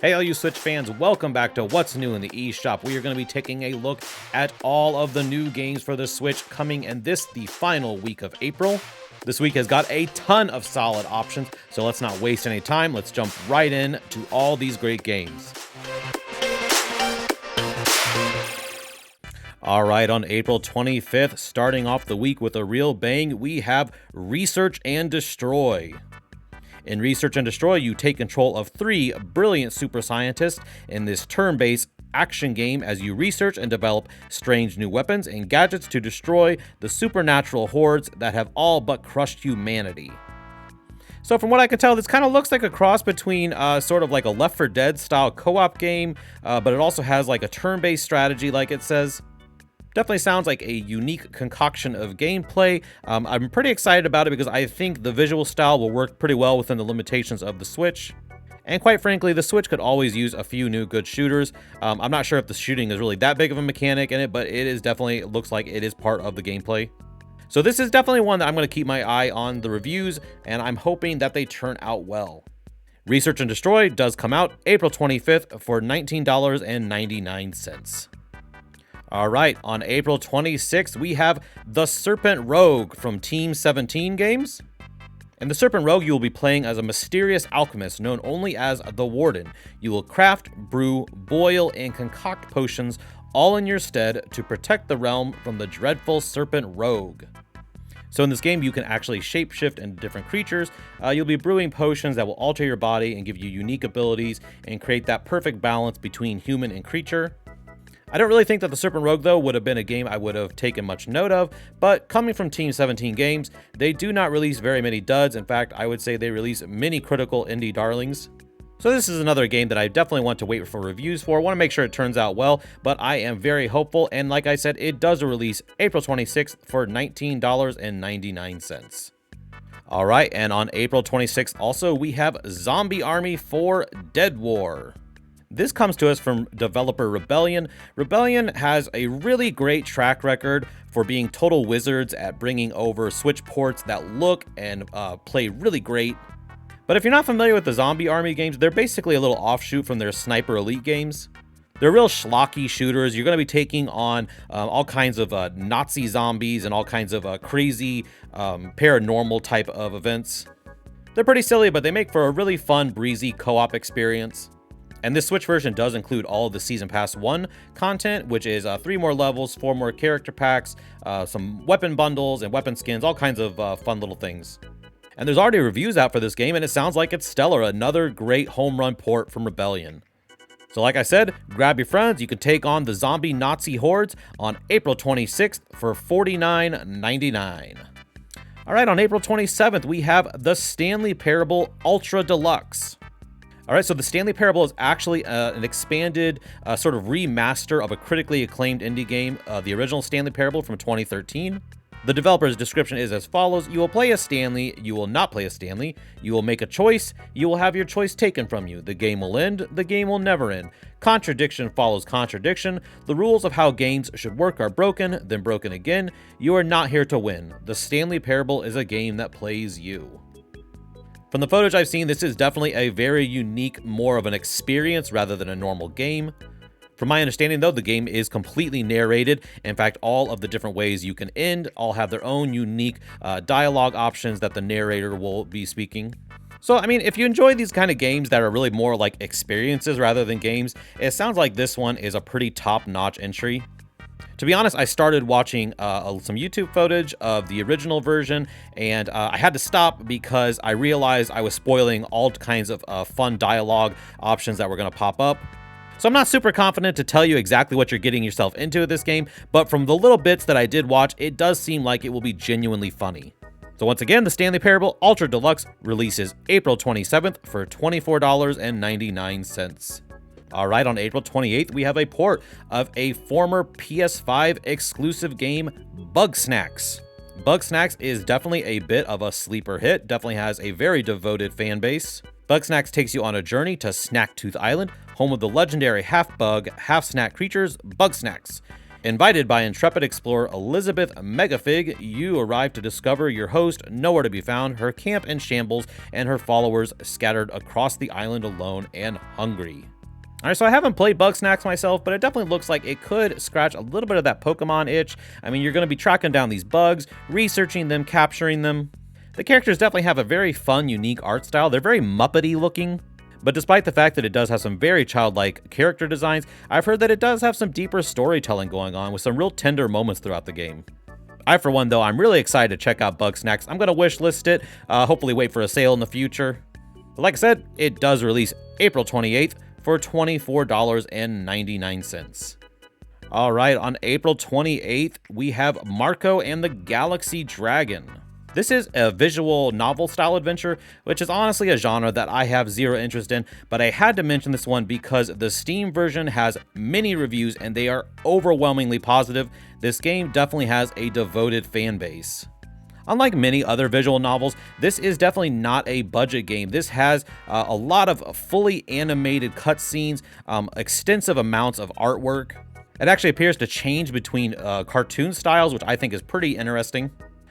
Hey all you Switch fans, welcome back to What's New in the eShop. We are going to be taking a look at all of the new games for the Switch coming in the final week of April. This week has got a ton of solid options, so let's not waste any time. Let's jump right in to all these great games. Alright, on April 25th, starting off the week with a real bang, we have Research and Destroy. In Research and Destroy, you take control of 3 brilliant super scientists in this turn-based action game as you research and develop strange new weapons and gadgets to destroy the supernatural hordes that have all but crushed humanity. So from what I can tell, this kind of looks like a cross between sort of like a Left 4 Dead style co-op game, but it also has like a turn-based strategy like it says. Definitely sounds like a unique concoction of gameplay. I'm pretty excited about it because I think the visual style will work pretty well within the limitations of the Switch. And quite frankly, the Switch could always use a few new good shooters. I'm not sure if the shooting is really that big of a mechanic in it, but it is definitely, it looks like it is part of the gameplay. So this is definitely one that I'm going to keep my eye on the reviews, and I'm hoping that they turn out well. Research and Destroy does come out April 25th for $19.99. Alright, on April 26th, we have the Serpent Rogue from Team 17 Games. In the Serpent Rogue, you will be playing as a mysterious alchemist known only as the Warden. You will craft, brew, boil, and concoct potions all in your stead to protect the realm from the dreadful Serpent Rogue. So in this game, you can actually shapeshift into different creatures. You'll be brewing potions that will alter your body and give you unique abilities and create that perfect balance between human and creature. I don't really think that the Serpent Rogue, though, would have been a game I would have taken much note of, but coming from Team 17 Games, they do not release very many duds. In fact, I would say they release many critical indie darlings. So this is another game that I definitely want to wait for reviews for. I want to make sure it turns out well, but I am very hopeful, and like I said, it does release April 26th for $19.99. Alright, and on April 26th also, we have Zombie Army 4 Dead War. This comes to us from developer Rebellion. Rebellion has a really great track record for being total wizards at bringing over Switch ports that look and play really great. But if you're not familiar with the Zombie Army games, they're basically a little offshoot from their Sniper Elite games. They're real schlocky shooters. You're going to be taking on all kinds of Nazi zombies and all kinds of crazy paranormal type of events. They're pretty silly, but they make for a really fun, breezy co-op experience. And this Switch version does include all of the Season Pass 1 content, which is 3 more levels, 4 more character packs, some weapon bundles and weapon skins, all kinds of fun little things. And there's already reviews out for this game, and it sounds like it's stellar, another great home run port from Rebellion. So like I said, grab your friends, you can take on the zombie Nazi hordes on April 26th for $49.99. Alright, on April 27th, we have the Stanley Parable Ultra Deluxe. Alright, so the Stanley Parable is actually an expanded sort of remaster of a critically acclaimed indie game, the original Stanley Parable from 2013. The developer's description is as follows: you will play as Stanley, you will not play as Stanley, you will make a choice, you will have your choice taken from you, the game will end, the game will never end. Contradiction follows contradiction, the rules of how games should work are broken, then broken again, you are not here to win. The Stanley Parable is a game that plays you. From the footage I've seen, this is definitely a very unique, more of an experience rather than a normal game. From my understanding, though, the game is completely narrated. In fact, all of the different ways you can end all have their own unique dialogue options that the narrator will be speaking. So, I mean, if you enjoy these kind of games that are really more like experiences rather than games, it sounds like this one is a pretty top-notch entry. To be honest, I started watching some YouTube footage of the original version, and I had to stop because I realized I was spoiling all kinds of fun dialogue options that were going to pop up. So I'm not super confident to tell you exactly what you're getting yourself into with this game, but from the little bits that I did watch, it does seem like it will be genuinely funny. So once again, the Stanley Parable Ultra Deluxe releases April 27th for $24.99. Alright, on April 28th, we have a port of a former PS5 exclusive game, Bugsnax. Bugsnax is definitely a bit of a sleeper hit, definitely has a very devoted fan base. Bugsnax takes you on a journey to Snacktooth Island, home of the legendary half-bug, half-snack creatures, Bugsnax. Invited by intrepid explorer Elizabeth Megafig, you arrive to discover your host nowhere to be found, her camp in shambles, and her followers scattered across the island alone and hungry. Alright, so I haven't played Bugsnax myself, but it definitely looks like it could scratch a little bit of that Pokemon itch. I mean, you're going to be tracking down these bugs, researching them, capturing them. The characters definitely have a very fun, unique art style. They're very Muppety looking. But despite the fact that it does have some very childlike character designs, I've heard that it does have some deeper storytelling going on with some real tender moments throughout the game. I, for one, though, I'm really excited to check out Bugsnax. I'm going to wishlist it, hopefully wait for a sale in the future. But like I said, it does release April 28th for $24.99. All right, on April 28th, we have Marco and the Galaxy Dragon. This is a visual novel style adventure, which is honestly a genre that I have zero interest in, but I had to mention this one because the Steam version has many reviews and they are overwhelmingly positive. This game definitely has a devoted fan base. Unlike many other visual novels, this is definitely not a budget game. This has a lot of fully animated cutscenes, extensive amounts of artwork. It actually appears to change between cartoon styles, which I think is pretty interesting.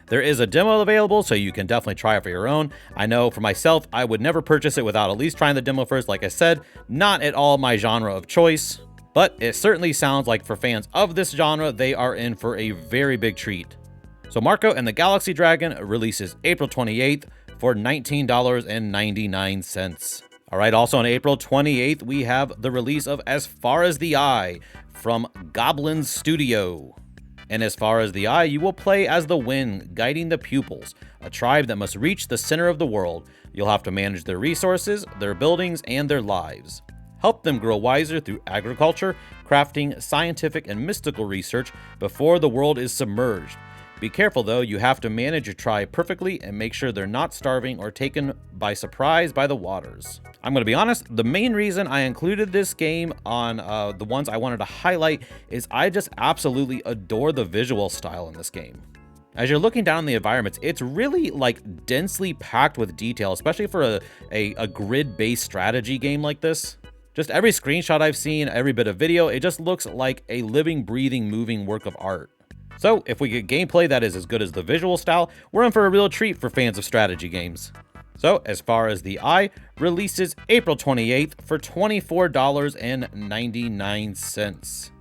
There is a demo available, so you can definitely try it for your own. I know for myself, I would never purchase it without at least trying the demo first. Like I said, not at all my genre of choice, but it certainly sounds like for fans of this genre, they are in for a very big treat. So Marco and the Galaxy Dragon releases April 28th for $19.99. All right, also on April 28th, we have the release of As Far as the Eye from Goblin Studio. And As Far as the Eye, you will play as the Wind, guiding the pupils, a tribe that must reach the center of the world. You'll have to manage their resources, their buildings, and their lives. Help them grow wiser through agriculture, crafting, scientific, and mystical research before the world is submerged. Be careful though, you have to manage your tribe perfectly and make sure they're not starving or taken by surprise by the waters. I'm going to be honest, the main reason I included this game on the ones I wanted to highlight is I just absolutely adore the visual style in this game. As you're looking down the environments, it's really like densely packed with detail, especially for a grid-based strategy game like this. Just every screenshot I've seen, every bit of video, it just looks like a living, breathing, moving work of art. So if we get gameplay that is as good as the visual style, we're in for a real treat for fans of strategy games. So As Far as the Eye releases April 28th for $24.99.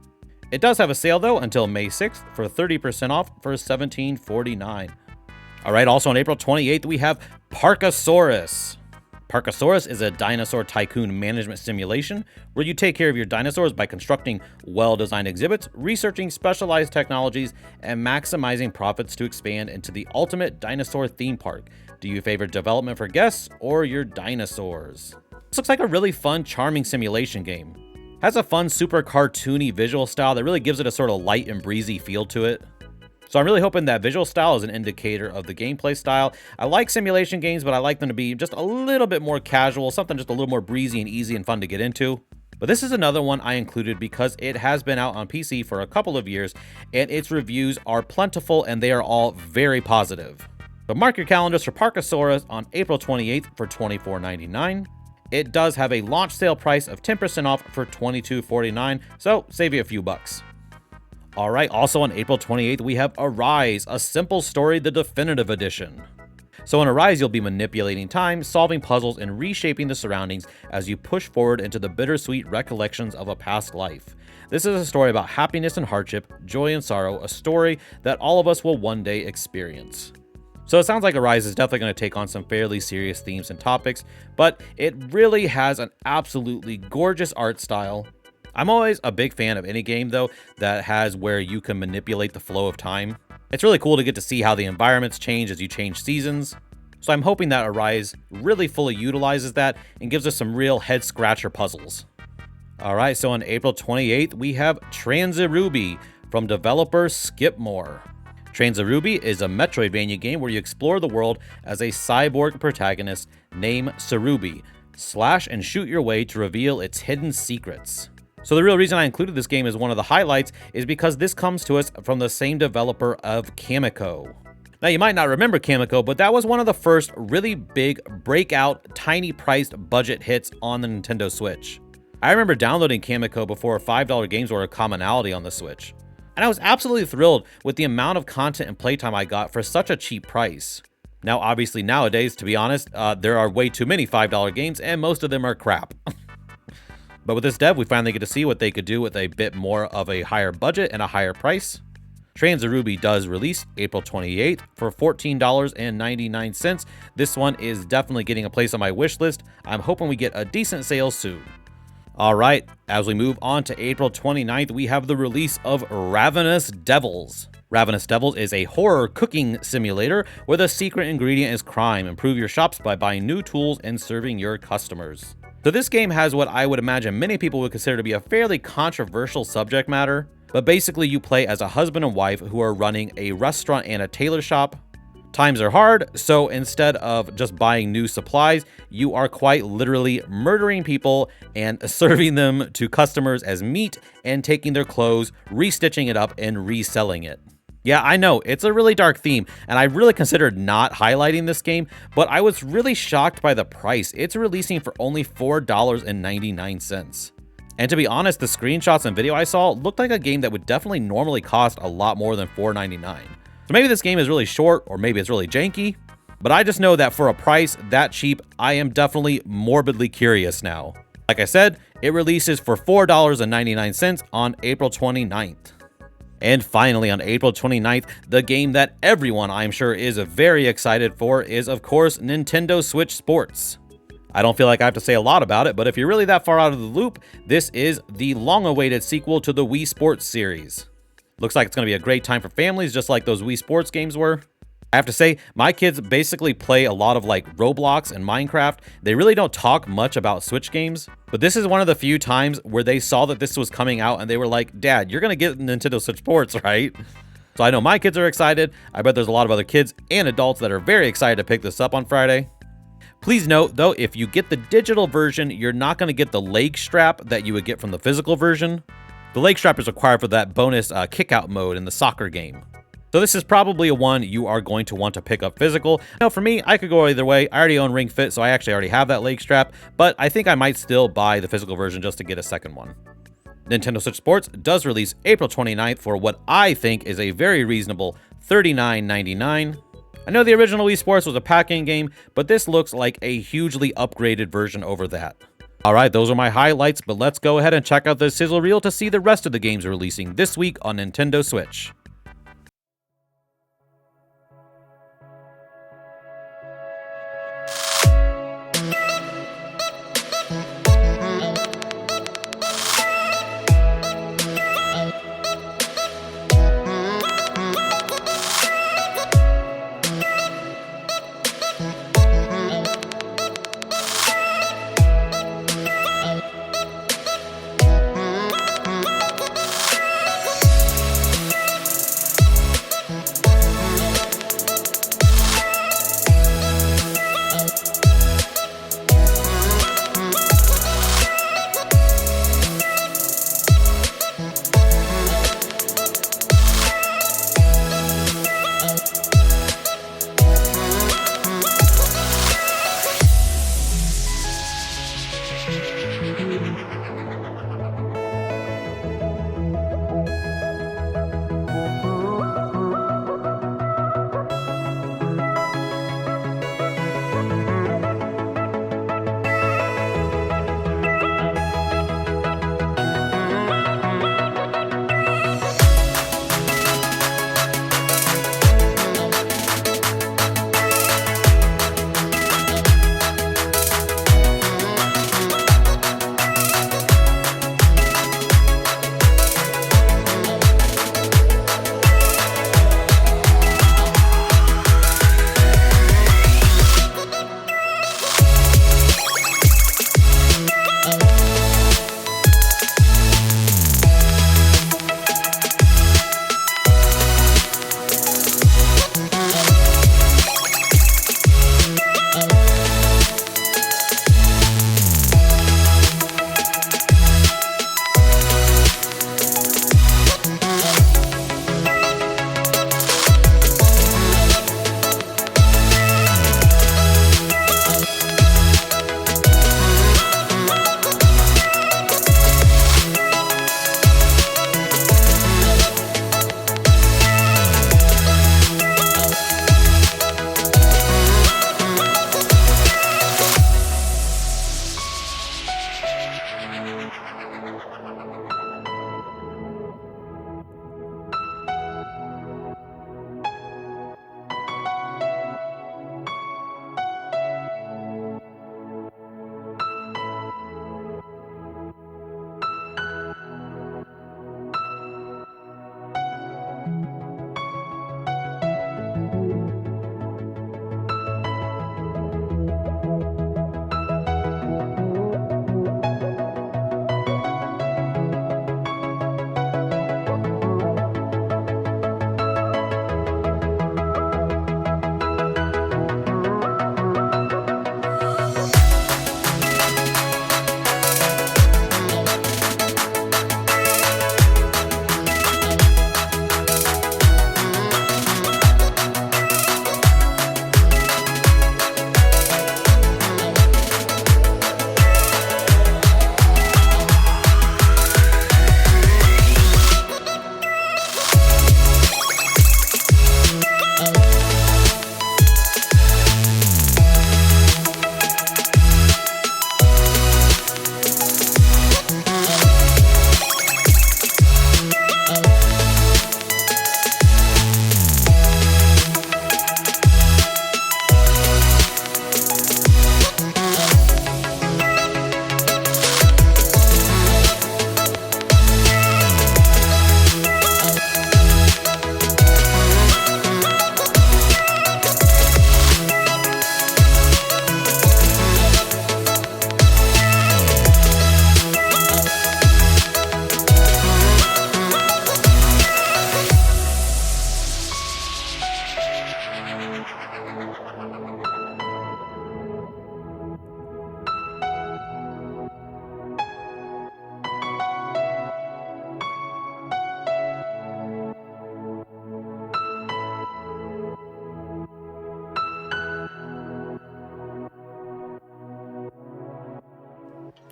It does have a sale though until May 6th for 30% off for $17.49. All right, also on April 28th, we have Parkasaurus. Parkasaurus is a dinosaur tycoon management simulation where you take care of your dinosaurs by constructing well-designed exhibits, researching specialized technologies, and maximizing profits to expand into the ultimate dinosaur theme park. Do you favor development for guests or your dinosaurs? This looks like a really fun, charming simulation game. Has a fun, super cartoony visual style that really gives it a sort of light and breezy feel to it. So I'm really hoping that visual style is an indicator of the gameplay style. I like simulation games, but I like them to be just a little bit more casual, something just a little more breezy and easy and fun to get into. But this is another one I included because it has been out on PC for a couple of years, and its reviews are plentiful and they are all very positive. But mark your calendars for Parkasaurus on April 28th for $24.99. It does have a launch sale price of 10% off for $22.49, so save you a few bucks. All right, also on April 28th, we have Arise, A Simple Story, the Definitive Edition. So in Arise, you'll be manipulating time, solving puzzles, and reshaping the surroundings as you push forward into the bittersweet recollections of a past life. This is a story about happiness and hardship, joy and sorrow, a story that all of us will one day experience. So it sounds like Arise is definitely going to take on some fairly serious themes and topics, but it really has an absolutely gorgeous art style. I'm always a big fan of any game, though, that has where you can manipulate the flow of time. It's really cool to get to see how the environments change as you change seasons. So I'm hoping that Arise really fully utilizes that and gives us some real head-scratcher puzzles. Alright, so on April 28th, we have Transiruby from developer Skipmore. Transiruby is a Metroidvania game where you explore the world as a cyborg protagonist named Sarubi. Slash and shoot your way to reveal its hidden secrets. So the real reason I included this game as one of the highlights is because this comes to us from the same developer of Kamiko. Now you might not remember Kamiko, but that was one of the first really big breakout, tiny priced budget hits on the Nintendo Switch. I remember downloading Kamiko before $5 games were a commonality on the Switch. and I was absolutely thrilled with the amount of content and playtime I got for such a cheap price. Now, obviously nowadays, to be honest, there are way too many $5 games, and most of them are crap. But with this dev, we finally get to see what they could do with a bit more of a higher budget and a higher price. Transiruby does release April 28th for $14.99. This one is definitely getting a place on my wish list. I'm hoping we get a decent sale soon. Alright, as we move on to April 29th, we have the release of Ravenous Devils. Ravenous Devils is a horror cooking simulator where the secret ingredient is crime. Improve your shops by buying new tools and serving your customers. So this game has what I would imagine many people would consider to be a fairly controversial subject matter, but basically you play as a husband and wife who are running a restaurant and a tailor shop. Times are hard, so instead of just buying new supplies, you are quite literally murdering people and serving them to customers as meat and taking their clothes, restitching it up, and reselling it. Yeah, I know, it's a really dark theme, and I really considered not highlighting this game, but I was really shocked by the price. It's releasing for only $4.99. And to be honest, the screenshots and video I saw looked like a game that would definitely normally cost a lot more than $4.99. So maybe this game is really short, or maybe it's really janky, but I just know that for a price that cheap, I am definitely morbidly curious now. Like I said, it releases for $4.99 on April 29th. And finally, on April 29th, the game that everyone I'm sure is very excited for is, of course, Nintendo Switch Sports. I don't feel like I have to say a lot about it, but if you're really that far out of the loop, this is the long-awaited sequel to the Wii Sports series. Looks like it's going to be a great time for families, just like those Wii Sports games were. I have to say, my kids basically play a lot of like Roblox and Minecraft. They really don't talk much about Switch games, but this is one of the few times where they saw that this was coming out and they were like, Dad, you're going to get Nintendo Switch Sports, right? So I know my kids are excited. I bet there's a lot of other kids and adults that are very excited to pick this up on Friday. Please note, though, if you get the digital version, you're not going to get the leg strap that you would get from the physical version. The leg strap is required for that bonus kick-out mode in the soccer game. So this is probably a one you are going to want to pick up physical. Now for me, I could go either way. I already own Ring Fit, so I actually already have that leg strap, but I think I might still buy the physical version just to get a second one. Nintendo Switch Sports does release April 29th for what I think is a very reasonable $39.99. I know the original Wii Sports was a pack-in game, but this looks like a hugely upgraded version over that. Alright, those are my highlights, but let's go ahead and check out the Sizzle Reel to see the rest of the games releasing this week on Nintendo Switch.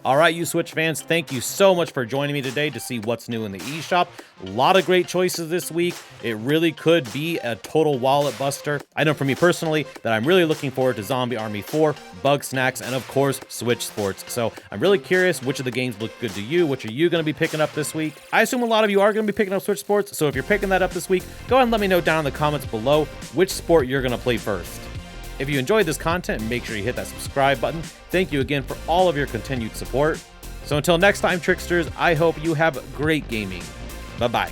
All right, you Switch fans, thank you so much for joining me today to see what's new in the eShop. A lot of great choices this week. It really could be a total wallet buster. I know for me personally that I'm really looking forward to Zombie Army 4, Bugsnax, and of course, Switch Sports. So I'm really curious which of the games look good to you. Which are you going to be picking up this week? I assume a lot of you are going to be picking up Switch Sports. So if you're picking that up this week, go ahead and let me know down in the comments below which sport you're going to play first. If you enjoyed this content, make sure you hit that subscribe button. Thank you again for all of your continued support. So until next time, Tricksters, I hope you have great gaming. Bye-bye.